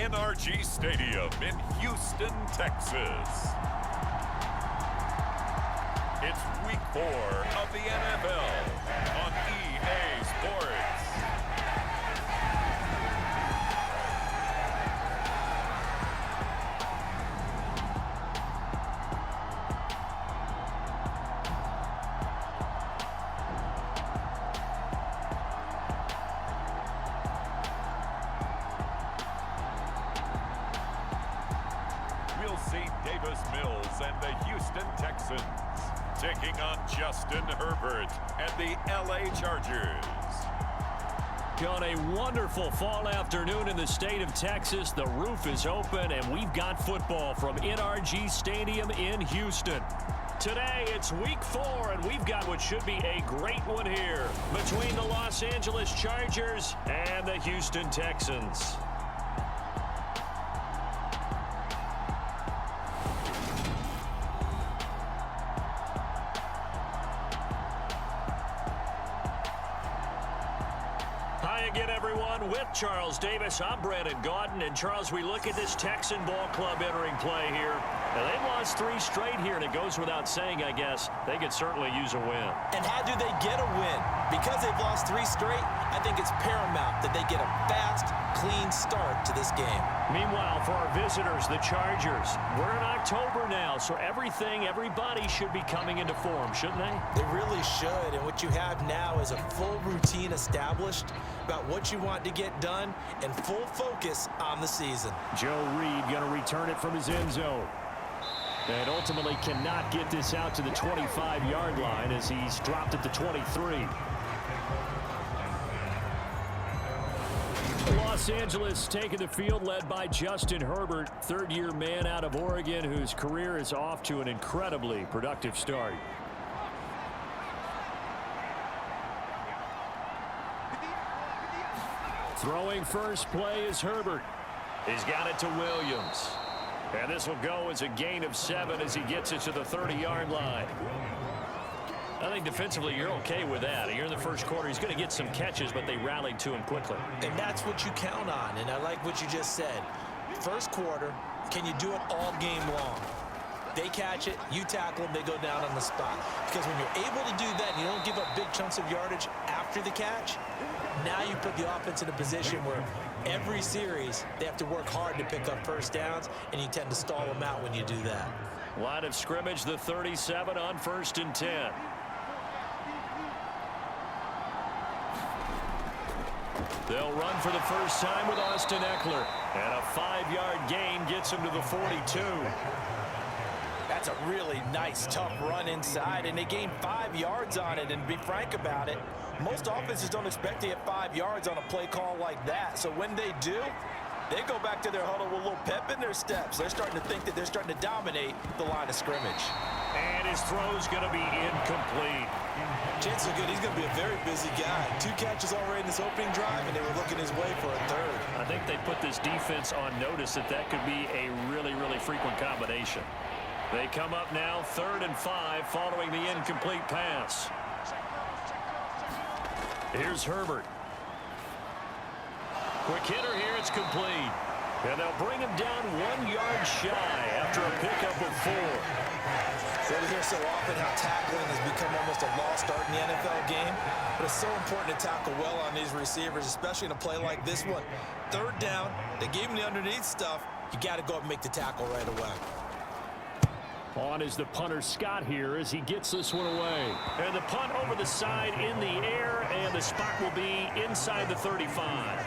NRG Stadium in Houston, Texas. It's week 4 of the NFL on EA Sports. We'll see Davis Mills and the Houston Texans taking on Justin Herbert and the LA Chargers. On a wonderful fall afternoon in the state of Texas, the roof is open and we've got football from NRG Stadium in Houston. Today it's week 4 and we've got what should be a great one here between the Los Angeles Chargers and the Houston Texans. Again, everyone, with Charles Davis, I'm Brandon Gaudin. And, Charles, we look at this Texan ball club entering play here. Now, they've lost 3 straight here, and it goes without saying, I guess, they could certainly use a win. And how do they get a win? Because they've lost 3 straight, I think it's paramount that they get a fast, clean start to this game. Meanwhile, for our visitors, the Chargers, we're in October now, so everybody should be coming into form, shouldn't they? They really should, and what you have now is a full routine established about what you want to get done and full focus on the season. Joe Reed going to return it from his end zone. And ultimately cannot get this out to the 25-yard line as he's dropped at the 23. Los Angeles taking the field led by Justin Herbert, third-year man out of Oregon whose career is off to an incredibly productive start. Throwing first play is Herbert. He's got it to Williams. And this will go as a gain of 7 as he gets it to the 30-yard line. I think defensively you're okay with that. You're in the first quarter. He's going to get some catches, but they rallied to him quickly. And that's what you count on, and I like what you just said. First quarter, can you do it all game long? They catch it, you tackle them, they go down on the spot. Because when you're able to do that and you don't give up big chunks of yardage after the catch, now you put the offense in a position where every series they have to work hard to pick up first downs, and you tend to stall them out when you do that. Line of scrimmage, the 37 on 1st and 10. They'll run for the first time with Austin Eckler. And a 5-yard gain gets him to the 42. That's a really nice, tough run inside, and they gained 5 yards on it. And to be frank about it, most offenses don't expect to get 5 yards on a play call like that. So when they do, they go back to their huddle with a little pep in their steps. They're starting to think that they're starting to dominate the line of scrimmage. And his throw's going to be incomplete. Chances are good he's going to be a very busy guy. 2 catches already in this opening drive, and they were looking his way for a 3rd. I think they put this defense on notice that that could be a really, really frequent combination. They come up now 3rd and 5 following the incomplete pass. Here's Herbert. Quick hitter here, it's complete. And they'll bring him down 1 yard shy after a pickup of 4. So we hear so often how tackling has become almost a lost art in the NFL game, but it's so important to tackle well on these receivers, especially in a play like this one. 3rd down, they gave him the underneath stuff. You got to go up and make the tackle right away. On is the punter Scott here as he gets this one away. And the punt over the side in the air, and the spot will be inside the 35.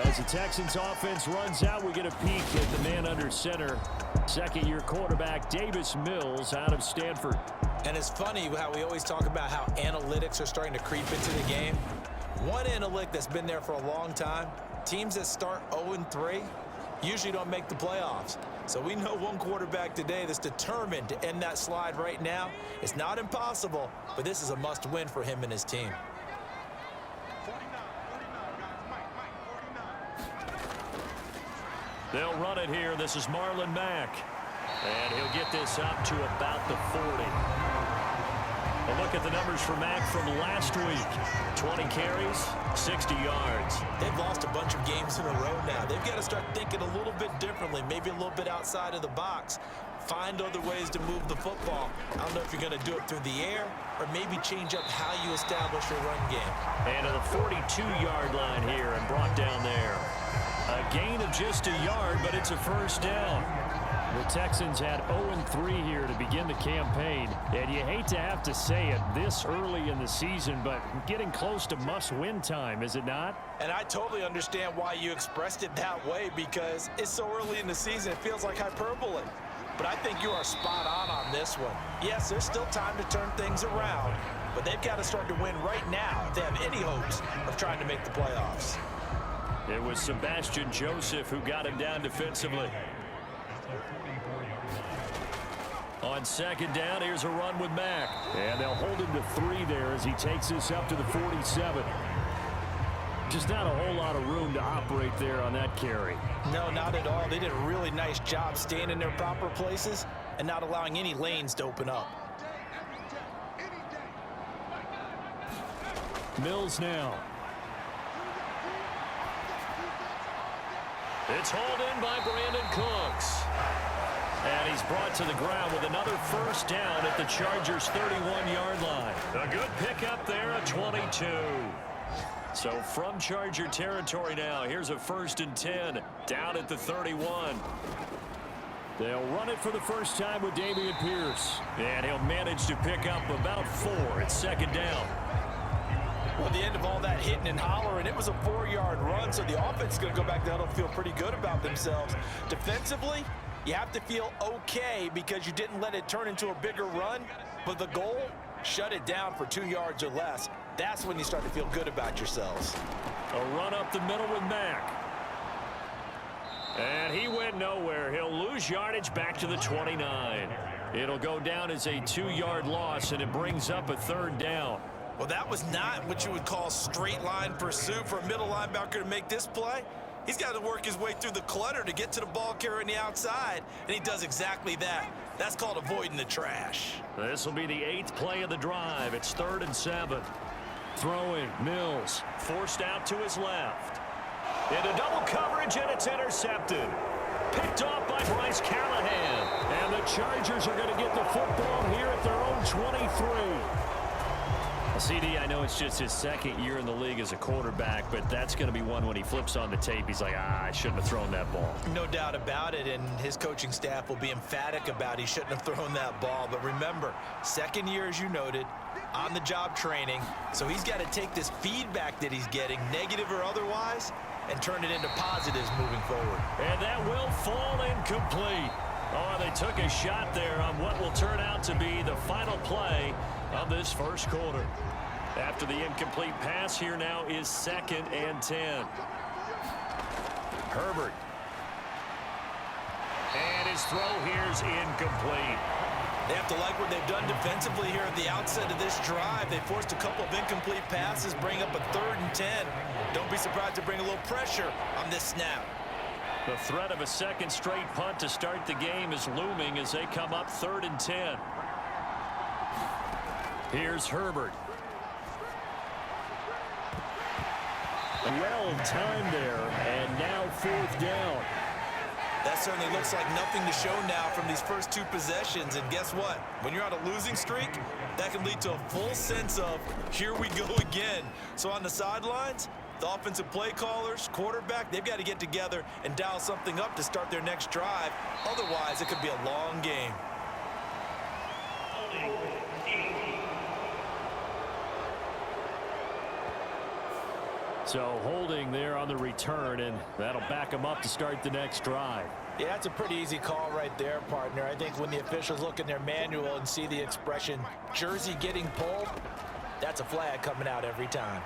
As the Texans offense runs out, we get a peek at the man under center. Second-year quarterback Davis Mills out of Stanford. And it's funny how we always talk about how analytics are starting to creep into the game. One analytic that's been there for a long time, teams that start 0-3 usually don't make the playoffs. So we know one quarterback today that's determined to end that slide right now. It's not impossible, but this is a must-win for him and his team. They'll run it here. This is Marlon Mack. And he'll get this up to about the 40. A look at the numbers for Mack from last week. 20 carries, 60 yards. They've lost a bunch of games in a row now. They've got to start thinking a little bit differently, maybe a little bit outside of the box. Find other ways to move the football. I don't know if you're going to do it through the air or maybe change up how you establish your run game. And to the 42-yard line here and brought down there. A gain of just a yard, but it's a first down. The Texans had 0-3 here to begin the campaign, and you hate to have to say it this early in the season, but getting close to must-win time, is it not? And I totally understand why you expressed it that way, because it's so early in the season, it feels like hyperbole. But I think you are spot on this one. Yes, there's still time to turn things around, but they've got to start to win right now if they have any hopes of trying to make the playoffs. It was Sebastian Joseph who got him down defensively. On second down, here's a run with Mack. And they'll hold him to 3 there as he takes this up to the 47. Just not a whole lot of room to operate there on that carry. No, not at all. They did a really nice job staying in their proper places and not allowing any lanes to open up. Mills now. It's hauled in by Brandon Cooks. And he's brought to the ground with another first down at the Chargers' 31-yard line. A good pickup there at 22. So from Charger territory now, here's a 1st and 10 down at the 31. They'll run it for the first time with Dameon Pierce. And he'll manage to pick up about 4 at 2nd down. Well, at the end of all that hitting and hollering, it was a 4-yard run, so the offense is going to go back down and feel pretty good about themselves. Defensively, you have to feel okay because you didn't let it turn into a bigger run, but the goal, shut it down for 2 yards or less. That's when you start to feel good about yourselves. A run up the middle with Mack. And he went nowhere. He'll lose yardage back to the 29. It'll go down as a 2-yard loss, and it brings up a 3rd down. Well, that was not what you would call straight line pursuit for a middle linebacker to make this play. He's got to work his way through the clutter to get to the ball carrier on the outside, and he does exactly that. That's called avoiding the trash. This will be the 8th play of the drive. It's 3rd and 7. Throwing, Mills, forced out to his left. Into double coverage, and it's intercepted. Picked off by Bryce Callahan. And the Chargers are going to get the football here at their own 23. CD, I know it's just his 2nd year in the league as a quarterback, but that's going to be one when he flips on the tape. He's like, I shouldn't have thrown that ball. No doubt about it, and his coaching staff will be emphatic about he shouldn't have thrown that ball. But remember, 2nd year, as you noted, on-the-job training, so he's got to take this feedback that he's getting, negative or otherwise, and turn it into positives moving forward. And that will fall incomplete. Oh, they took a shot there on what will turn out to be the final play of this first quarter. After the incomplete pass, here now is 2nd and 10. Herbert. And his throw here's incomplete. They have to like what they've done defensively here at the outset of this drive. They forced a couple of incomplete passes, bring up a 3rd and 10. Don't be surprised to bring a little pressure on this snap. The threat of a 2nd straight punt to start the game is looming as they come up 3rd and 10. Here's Herbert. Well timed there, and now 4th down. That certainly looks like nothing to show now from these first 2 possessions. And guess what? When you're on a losing streak, that can lead to a full sense of, here we go again. So on the sidelines, the offensive play callers, quarterback, they've got to get together and dial something up to start their next drive. Otherwise, it could be a long game. So holding there on the return, and that'll back them up to start the next drive. Yeah, that's a pretty easy call right there, partner. I think when the officials look in their manual and see the expression jersey getting pulled, that's a flag coming out every time.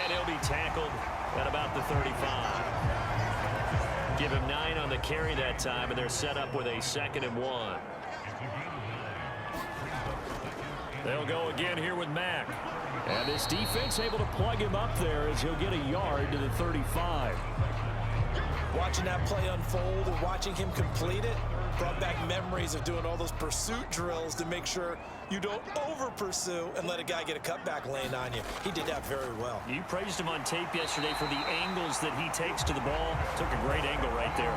And he'll be tackled at about the 35. Give him 9 on the carry that time, and they're set up with a 2nd and 1. They'll go again here with Mack. And this defense able to plug him up there as he'll get a yard to the 35. Watching that play unfold and watching him complete it brought back memories of doing all those pursuit drills to make sure you don't over-pursue and let a guy get a cutback lane on you. He did that very well. You praised him on tape yesterday for the angles that he takes to the ball. Took a great angle right there.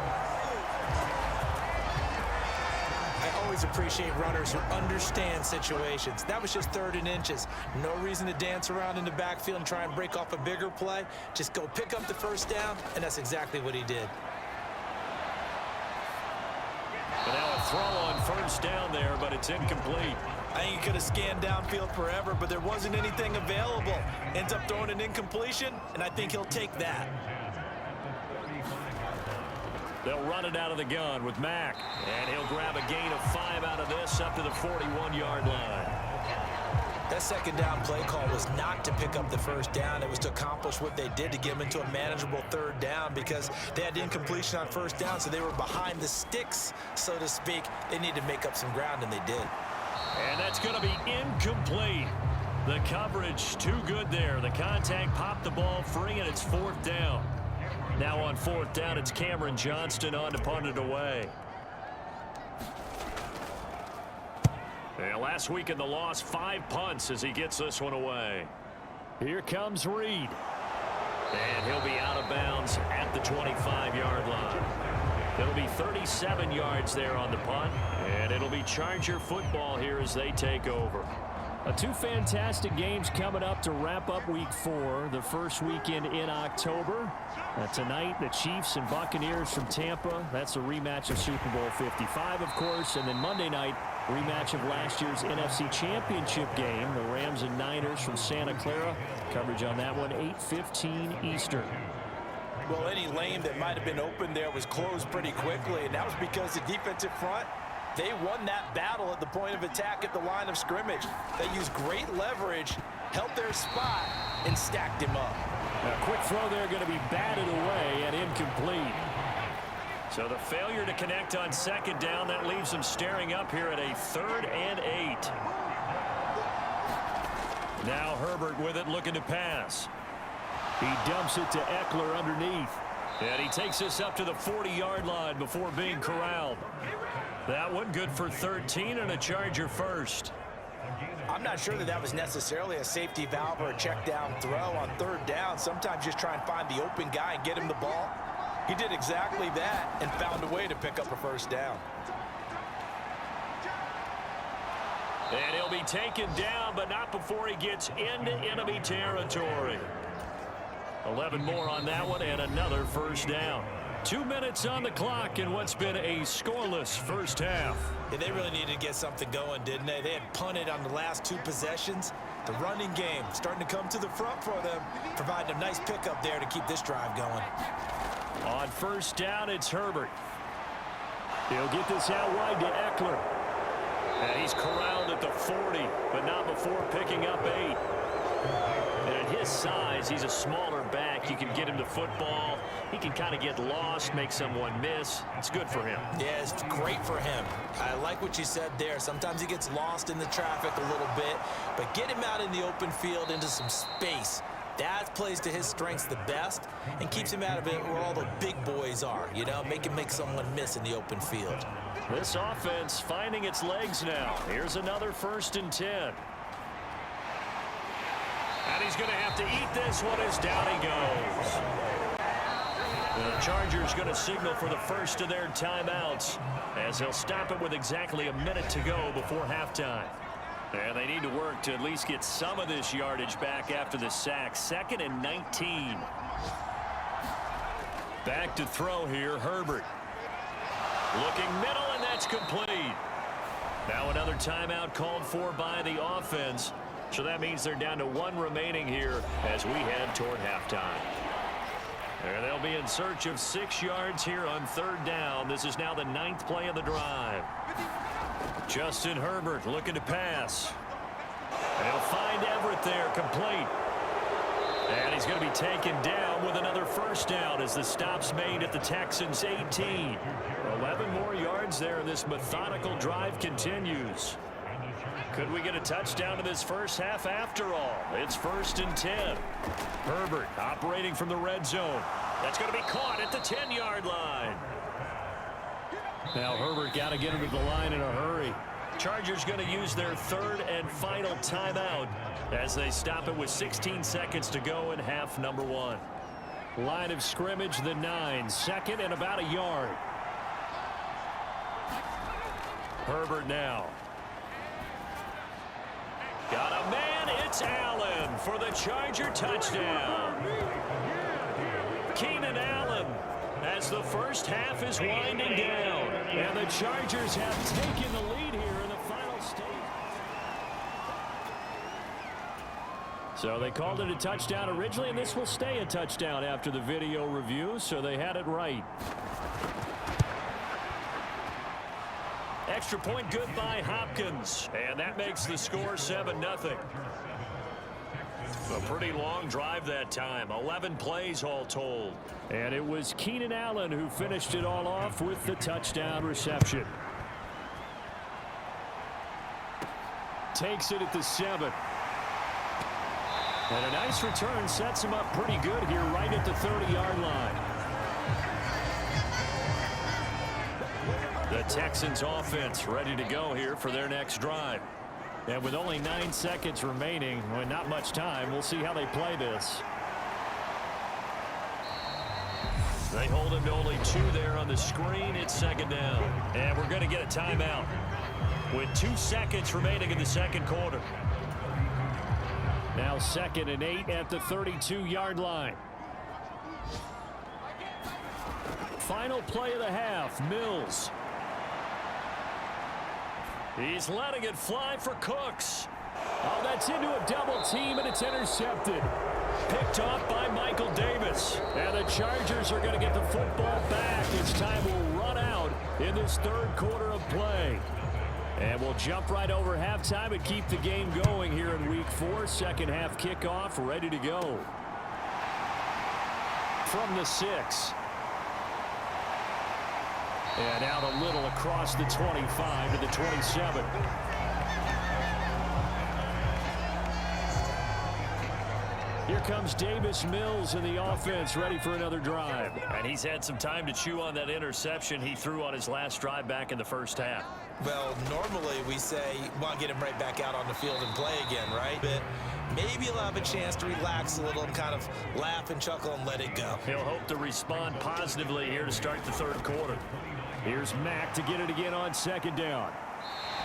I always appreciate runners who understand situations. That was just 3rd and inches. No reason to dance around in the backfield and try and break off a bigger play. Just go pick up the first down, and that's exactly what he did. But now a throw on first down there, but it's incomplete. I think he could have scanned downfield forever, but there wasn't anything available. Ends up throwing an incompletion, and I think he'll take that. They'll run it out of the gun with Mack. And he'll grab a gain of 5 out of this up to the 41-yard line. That second down play call was not to pick up the first down. It was to accomplish what they did to get them into a manageable 3rd down because they had incompletion on first down, so they were behind the sticks, so to speak. They needed to make up some ground, and they did. And that's going to be incomplete. The coverage too good there. The contact popped the ball free, and it's 4th down. Now on 4th down, it's Cameron Johnston on to punt it away. And last week in the loss, 5 punts as he gets this one away. Here comes Reed. And he'll be out of bounds at the 25-yard line. It'll be 37 yards there on the punt, and it'll be Charger football here as they take over. 2 fantastic games coming up to wrap up week 4, the first weekend in October. Tonight, the Chiefs and Buccaneers from Tampa. That's a rematch of Super Bowl 55, of course. And then Monday night, rematch of last year's NFC Championship game, the Rams and Niners from Santa Clara. Coverage on that one, 8:15 Eastern. Well, any lane that might have been open there was closed pretty quickly, and that was because the defensive front, they won that battle at the point of attack at the line of scrimmage. They used great leverage, held their spot, and stacked him up. A quick throw there going to be batted away and incomplete. So the failure to connect on second down, that leaves them staring up here at a 3rd and 8. Now Herbert with it, looking to pass. He dumps it to Eckler underneath. And he takes this up to the 40-yard line before being corralled. That one good for 13 and a Charger first. I'm not sure that was necessarily a safety valve or a check down throw on 3rd down. Sometimes just try and find the open guy and get him the ball. He did exactly that and found a way to pick up a first down. And he'll be taken down, but not before he gets into enemy territory. 11 more on that one and another first down. 2 minutes on the clock in what's been a scoreless first half. Yeah, they really needed to get something going, didn't they? They had punted on the last 2 possessions. The running game starting to come to the front for them, providing a nice pickup there to keep this drive going. On first down, it's Herbert. He'll get this out wide to Eckler. And he's corralled at the 40, but not before picking up 8. And at his size, he's a smaller back. You can get him the football. He can kind of get lost, make someone miss. It's good for him. Yeah, it's great for him. I like what you said there. Sometimes he gets lost in the traffic a little bit, but get him out in the open field into some space. That plays to his strengths the best and keeps him out of it where all the big boys are, you know, make someone miss in the open field. This offense finding its legs now. Here's another 1st and 10. And he's going to have to eat this one as down he goes. The Chargers going to signal for the first of their timeouts as they'll stop it with exactly a minute to go before halftime. And they need to work to at least get some of this yardage back after the sack. 2nd and 19. Back to throw here, Herbert. Looking middle, and that's complete. Now another timeout called for by the offense. So that means they're down to 1 remaining here as we head toward halftime. And they'll be in search of 6 yards here on 3rd down. This is now the 9th play of the drive. Justin Herbert looking to pass. And he'll find Everett there, complete. And he's going to be taken down with another first down as the stop's made at the Texans' 18. 11 more yards there, and this methodical drive continues. Could we get a touchdown in this first half after all? It's 1st and 10. Herbert operating from the red zone. That's going to be caught at the 10-yard line. Now Herbert got to get him to the line in a hurry. Chargers going to use their third and final timeout as they stop it with 16 seconds to go in half number 1. Line of scrimmage, the 9, second and about a yard. Herbert now. Got a man, it's Allen for the Charger touchdown. Keenan Allen as the first half is winding down. And the Chargers have taken the lead here in the final stage. So they called it a touchdown originally, and this will stay a touchdown after the video review, so they had it right. Extra point good by Hopkins, and that makes the score 7-0. A pretty long drive that time, 11 plays all told. And it was Keenan Allen who finished it all off with the touchdown reception. Takes it at the 7. And a nice return sets him up pretty good here right at the 30-yard line. The Texans offense ready to go here for their next drive. And with only 9 seconds remaining, well, not much time, we'll see how they play this. They hold him to only 2 there on the screen. It's second down. And we're going to get a timeout with 2 seconds remaining in the second quarter. Now 2nd and 8 at the 32-yard line. Final play of the half, Mills. He's letting it fly for Cooks. Oh, that's into a double team, and it's intercepted. Picked off by Michael Davis. And the Chargers are going to get the football back as time will run out in this third quarter of play. And we'll jump right over halftime and keep the game going here in Week 4. Second half kickoff ready to go. From the 6. And out a little across the 25 to the 27. Here comes Davis Mills in the offense, ready for another drive. And he's had some time to chew on that interception he threw on his last drive back in the first half. Well, normally we say, well, get him right back out on the field and play again, right? But maybe he'll have a chance to relax a little and kind of laugh and chuckle and let it go. He'll hope to respond positively here to start the third quarter. Here's Mack to get it again on second down.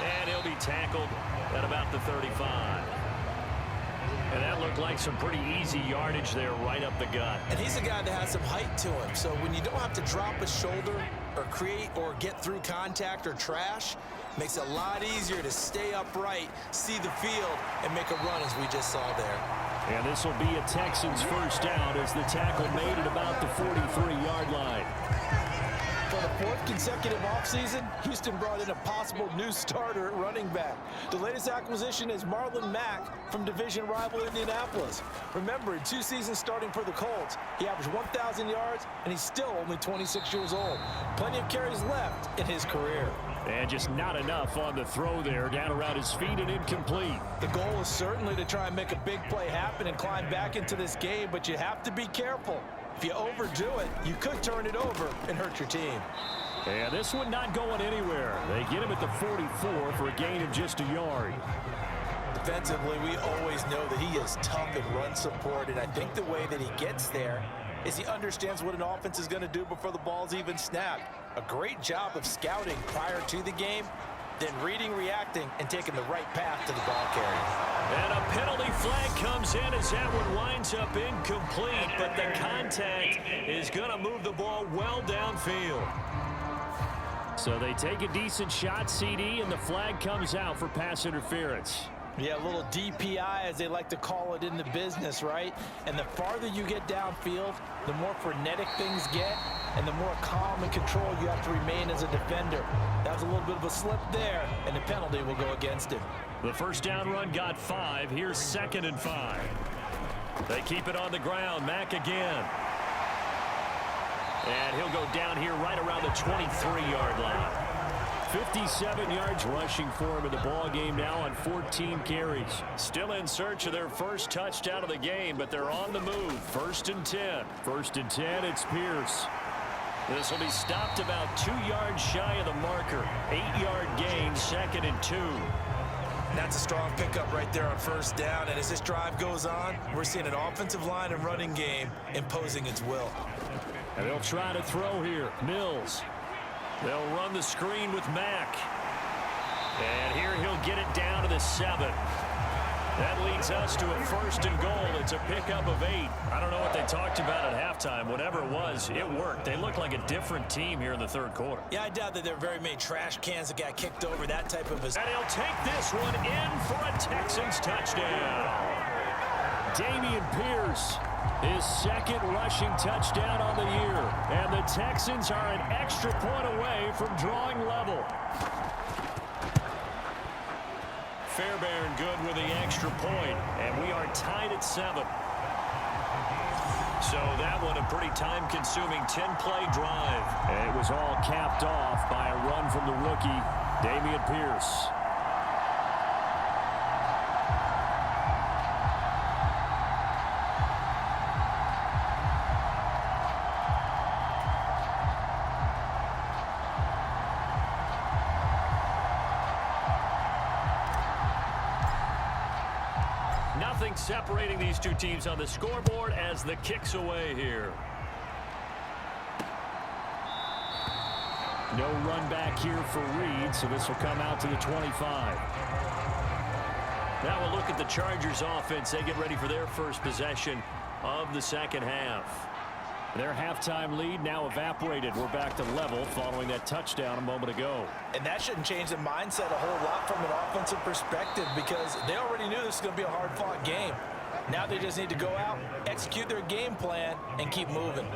And he'll be tackled at about the 35. And that looked like some pretty easy yardage there right up the gut. And he's a guy that has some height to him. So when you don't have to drop a shoulder or create or get through contact or trash, makes it a lot easier to stay upright, see the field, and make a run as we just saw there. And this will be a Texans first down as the tackle made at about the 43-yard line. For the 4th consecutive offseason, Houston brought in a possible new starter at running back. The latest acquisition is Marlon Mack from division rival Indianapolis. Remember, in 2 seasons starting for the Colts, he averaged 1,000 yards, and he's still only 26 years old. Plenty of carries left in his career. And just not enough on the throw there, down around his feet and incomplete. The goal is certainly to try and make a big play happen and climb back into this game, but you have to be careful. If you overdo it, you could turn it over and hurt your team. And this one not going anywhere. They get him at the 44 for a gain of just a yard. Defensively, we always know that he is tough in run support, and I think the way that he gets there is he understands what an offense is going to do before the ball's even snapped. A great job of scouting prior to the game, then reading, reacting, and taking the right path to the ball carrier. And a penalty flag comes in as that one winds up incomplete, but the contact is going to move the ball well downfield. So they take a decent shot, CD, and the flag comes out for pass interference. Yeah, a little DPI, as they like to call it in the business, right? And the farther you get downfield, the more frenetic things get, and the more calm and control you have to remain as a defender. That was a little bit of a slip there, and the penalty will go against him. The first down run got 5. Here's 2nd and 5. They keep it on the ground. Mack again. And he'll go down here right around the 23-yard line. 57 yards rushing for him in the ball game now on 14 carries. Still in search of their first touchdown of the game, but they're on the move. 1st and 10. 1st and 10, it's Pierce. This will be stopped about 2 yards shy of the marker. 8-yard gain, 2nd and 2. That's a strong pickup right there on 1st down. And as this drive goes on, we're seeing an offensive line and running game imposing its will. And they'll try to throw here. Mills. They'll run the screen with Mack. And here he'll get it down to the 7. That leads us to a 1st and goal. It's a pickup of 8. I don't know what they talked about at halftime. Whatever it was, it worked. They looked like a different team here in the 3rd quarter. Yeah, I doubt that there are very many trash cans that got kicked over, that type of... And he'll take this one in for a Texans touchdown. Dameon Pierce, his 2nd rushing touchdown on the year. And the Texans are an extra point away from drawing level. Fairbairn good with the extra point, and we are tied at 7. So that one a pretty time-consuming 10-play drive. And it was all capped off by a run from the rookie, Dameon Pierce. Nothing separating these two teams on the scoreboard as the kick's away here. No run back here for Reed, so this will come out to the 25. Now we'll look at the Chargers offense. They get ready for their first possession of the 2nd half. Their halftime lead now evaporated. We're back to level following that touchdown a moment ago. And that shouldn't change the mindset a whole lot from an offensive perspective because they already knew this was going to be a hard-fought game. Now they just need to go out, execute their game plan, and keep moving.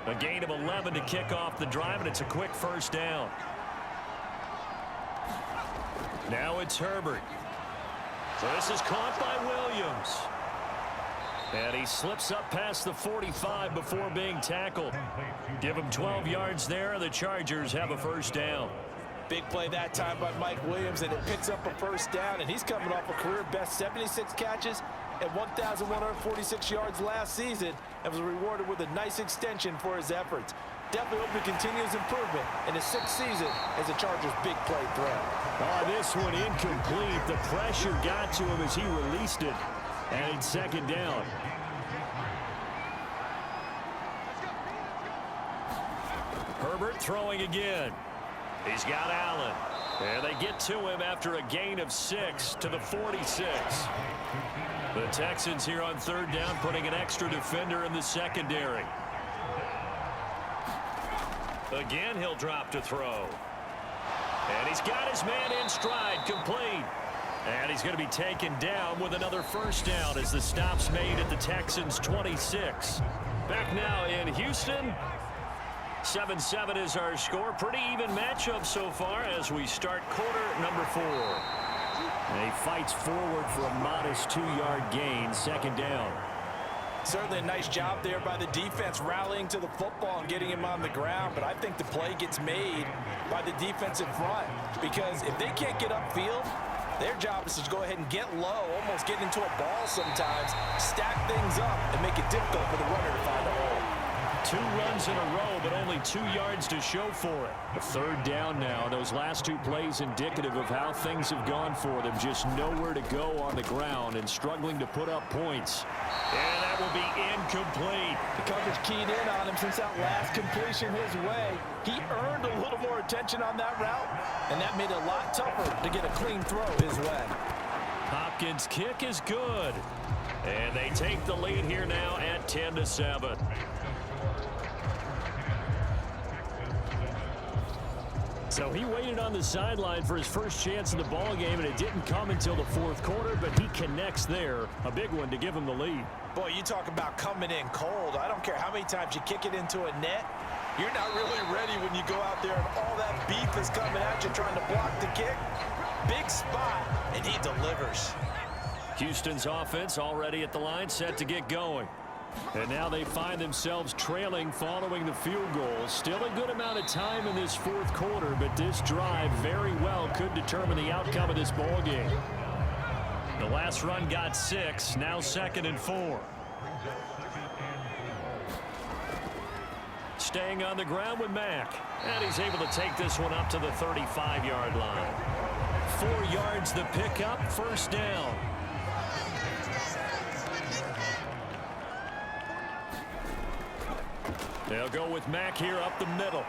A gain of 11 to kick off the drive, and it's a quick 1st down. Now it's Herbert. So this is caught by Williams. And he slips up past the 45 before being tackled. Give him 12 yards there. The Chargers have a 1st down. Big play that time by Mike Williams, and it picks up a 1st down, and he's coming off a career-best 76 catches and 1,146 yards last season and was rewarded with a nice extension for his efforts. Definitely hope he continues improvement in his 6th season as a Chargers big play threat. Oh, this one incomplete. The pressure got to him as he released it. And it's 2nd down. Herbert throwing again. He's got Allen. And they get to him after a gain of 6 to the 46. The Texans here on 3rd down putting an extra defender in the secondary. Again, he'll drop to throw. And he's got his man in stride, complete. And he's going to be taken down with another 1st down as the stop's made at the Texans' 26. Back now in Houston. 7-7 is our score. Pretty even matchup so far as we start quarter number 4. And he fights forward for a modest 2-yard gain, 2nd down. Certainly a nice job there by the defense rallying to the football and getting him on the ground, but I think the play gets made by the defensive front because if they can't get upfield, their job is to go ahead and get low, almost get into a ball sometimes, stack things up, and make it difficult for the runner to find a hole. 2 runs in a row, but only 2 yards to show for it. A 3rd down now. Those last 2 plays indicative of how things have gone for them. Just nowhere to go on the ground and struggling to put up points. And that will be incomplete. The coverage keyed in on him since that last completion his way. He earned a little more attention on that route, and that made it a lot tougher to get a clean throw his way. Hopkins' kick is good. And they take the lead here now at 10-7. So he waited on the sideline for his first chance in the ball game, and it didn't come until the 4th quarter, but he connects there. A big one to give him the lead. Boy, you talk about coming in cold. I don't care how many times you kick it into a net. You're not really ready when you go out there and all that beef is coming at you trying to block the kick. Big spot, and he delivers. Houston's offense already at the line, set to get going. And now they find themselves trailing following the field goal. Still a good amount of time in this fourth quarter, but this drive very well could determine the outcome of this ball game. The last run got 6, now 2nd and 4. Staying on the ground with Mack. And he's able to take this one up to the 35-yard line. 4 yards the pickup, first down. They'll go with Mack here up the middle.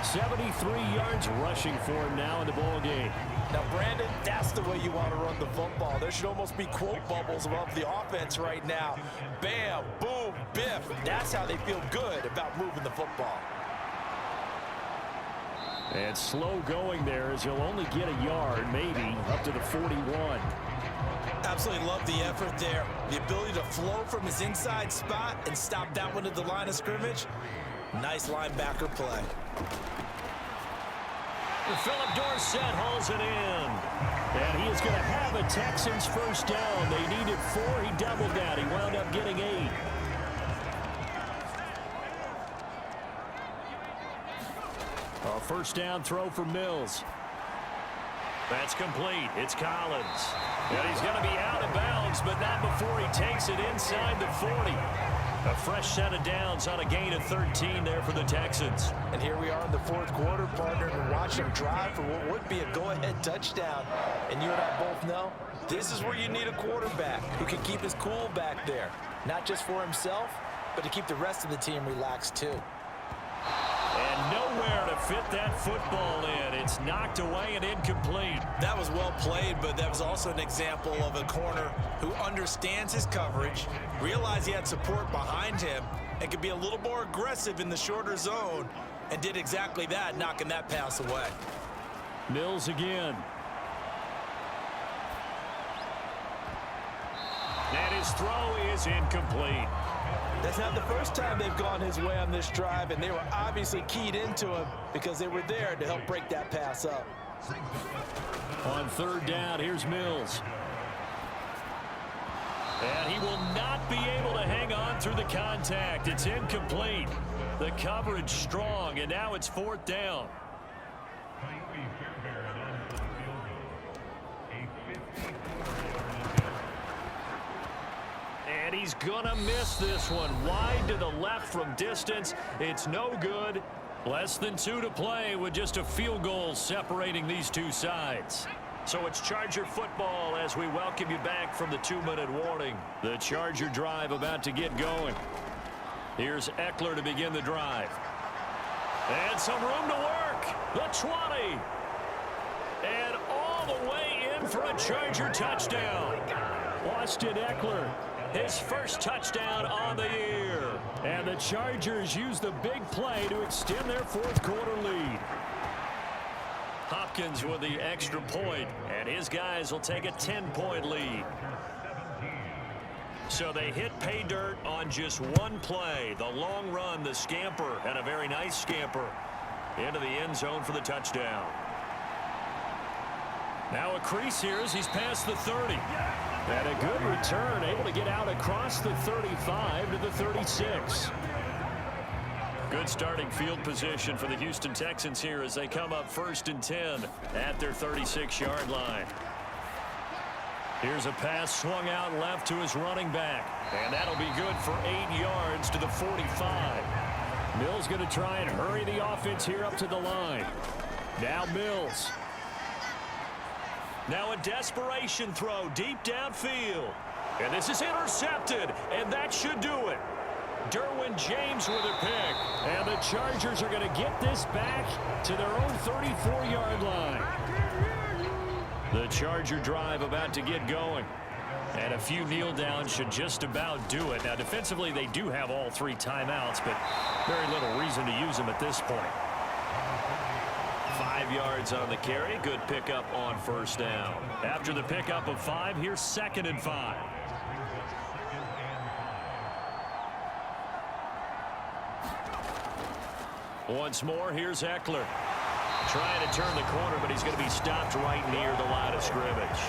73 yards rushing for him now in the ball game. Now, Brandon, that's the way you want to run the football. There should almost be quote bubbles above the offense right now. Bam, boom, biff. That's how they feel good about moving the football. And slow going there as he'll only get a yard, maybe, up to the 41. Absolutely love the effort there. The ability to flow from his inside spot and stop that one at the line of scrimmage. Nice linebacker play. Philip Dorsett hauls it in. And he is going to have a Texans first down. They needed 4. He doubled that. He wound up getting 8. A first down throw for Mills. That's complete. It's Collins. And he's going to be out of bounds, but not before he takes it inside the 40. A fresh set of downs on a gain of 13 there for the Texans. And here we are in the fourth quarter, partner, and watch them drive for what would be a go-ahead touchdown. And you and I both know this is where you need a quarterback who can keep his cool back there. Not just for himself, but to keep the rest of the team relaxed too. And nowhere to fit that football in. It's knocked away and incomplete. That was well played, but that was also an example of a corner who understands his coverage, realized he had support behind him, and could be a little more aggressive in the shorter zone, and did exactly that, knocking that pass away. Mills again. And his throw is incomplete. That's not the first time they've gone his way on this drive, and they were obviously keyed into him because they were there to help break that pass up. On third down, here's Mills. And he will not be able to hang on through the contact. It's incomplete. The coverage strong, and now it's fourth down. And he's gonna miss this one. Wide to the left from distance. It's no good. Less than 2 to play with just a field goal separating these two sides. So it's Charger football as we welcome you back from the 2-minute warning. The Charger drive about to get going. Here's Eckler to begin the drive. And some room to work. The 20. And all the way in for a Charger touchdown. Austin Eckler, his first touchdown on the year. And the Chargers use the big play to extend their fourth quarter lead. Hopkins with the extra point, and his guys will take a 10-point lead. So they hit pay dirt on just one play. The long run, the scamper, and a very nice scamper into the end zone for the touchdown. Now a crease here as he's past the 30. And a good return, able to get out across the 35 to the 36. Good starting field position for the Houston Texans here as they come up 1st and 10 at their 36-yard line. Here's a pass swung out left to his running back. And that'll be good for 8 yards to the 45. Mills going to try and hurry the offense here up to the line. Now Mills. Now a desperation throw deep downfield. And this is intercepted, and that should do it. Derwin James with a pick. And the Chargers are going to get this back to their own 34-yard line. The Charger drive about to get going. And a few kneel downs should just about do it. Now defensively they do have all 3 timeouts, but very little reason to use them at this point. 5 yards on the carry. Good pickup on first down. After the pickup of 5, here's 2nd and 5. Once more, here's Eckler. Trying to turn the corner, but he's going to be stopped right near the line of scrimmage.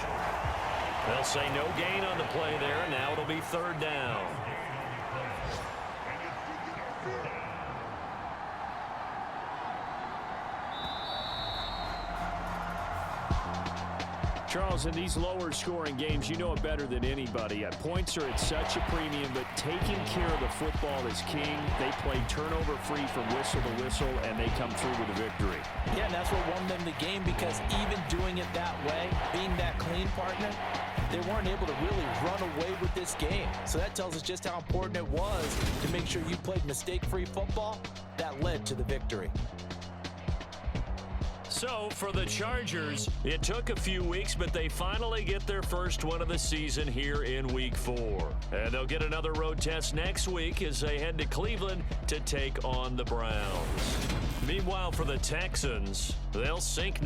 They'll say no gain on the play there. Now it'll be third down. Charles, in these lower-scoring games, you know it better than anybody. Points are at such a premium, but taking care of the football is king. They play turnover-free from whistle to whistle, and they come through with a victory. Yeah, and that's what won them the game, because even doing it that way, being that clean partner, they weren't able to really run away with this game. So that tells us just how important it was to make sure you played mistake-free football. That led to the victory. So, for the Chargers, it took a few weeks, but they finally get their first one of the season here in Week 4. And they'll get another road test next week as they head to Cleveland to take on the Browns. Meanwhile, for the Texans, they'll sink